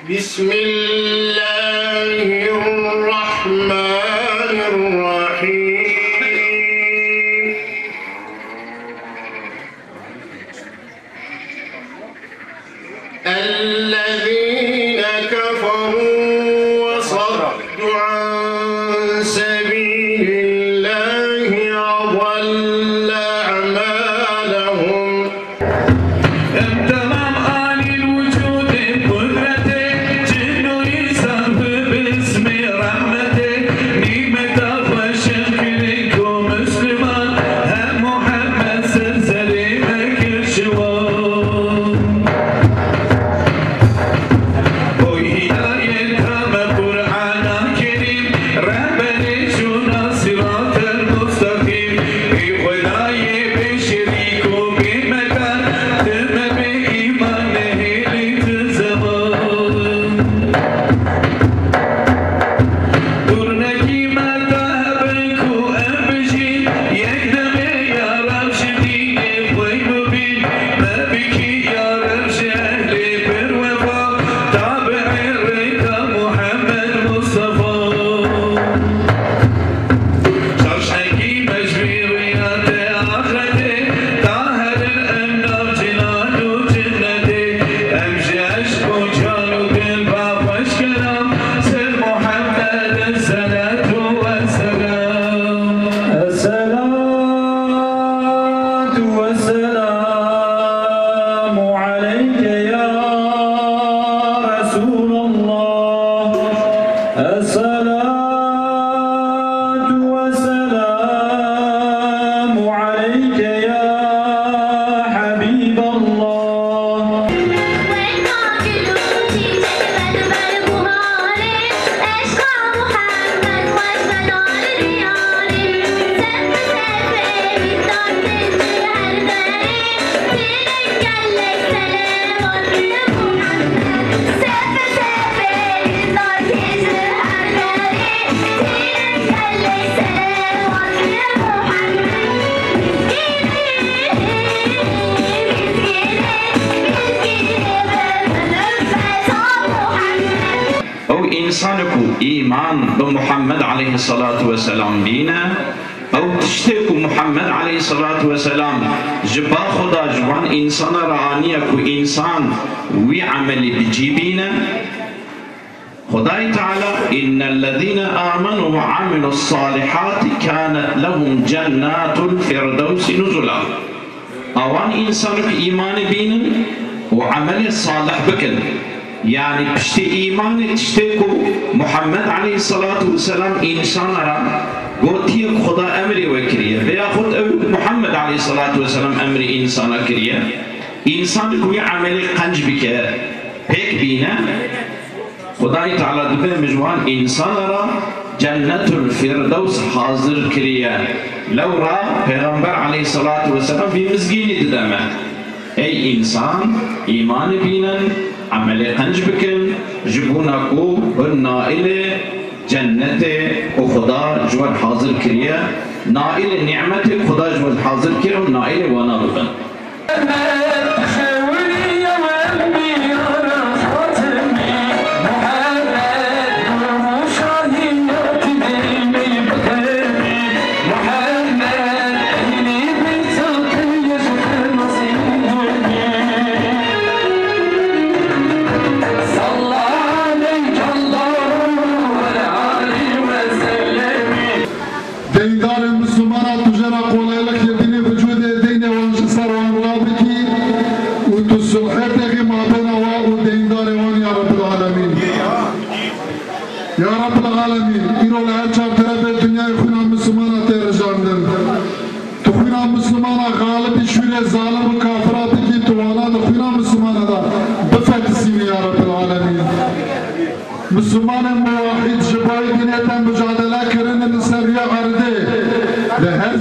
بسم الله الرحمن الرحيم الذين كفروا وصدوا عن سبيل الله أضل أعمالهم إنسانكو إيمان بمحمد عليه الصلاة والسلام بينا أو تشتكو محمد عليه الصلاة والسلام جبا خدا جوان إنسان رانيكو إنسان وعمل بجيبينا خداي تعالى إن الذين آمنوا وعملوا الصالحات كانت لهم جنات الفردوس نزلا أوان إنسانك إيمان بينا وعمل الصالح بكن يعني بشتي إيمان تشتكو محمد عليه الصلاة والسلام إنسان را قوتيك خدا أمري وكريا بياخد محمد عليه الصلاة والسلام أمري إنسان كريا إنسان كوي عملي قنج بك هيك بينا خداي تعالى دبنا مجوان إنسان را جنة الفردوس حاضر كريا لو را پیغمبر عليه الصلاة والسلام في مزقين ددما أي إنسان إيمان بينا عمل قنج بكن جبوناكو بالنائلة جنة وخدا جوال حاضر كريا نائلة نعمة خدا جوال حاضر كريا ونائلة وانا بكن يا رب العالمين إنه لا أجاب ترى الدنيا يخونا مسلمانا ترجعنا تخونا مسلمانا غالب شوية ظالم وكافرات كي توانا تخونا مسلمانا دا بفت السين يا رب العالمين مسلمان موحد جباي دينيتا مجادلة كرن النسابية غرده لهر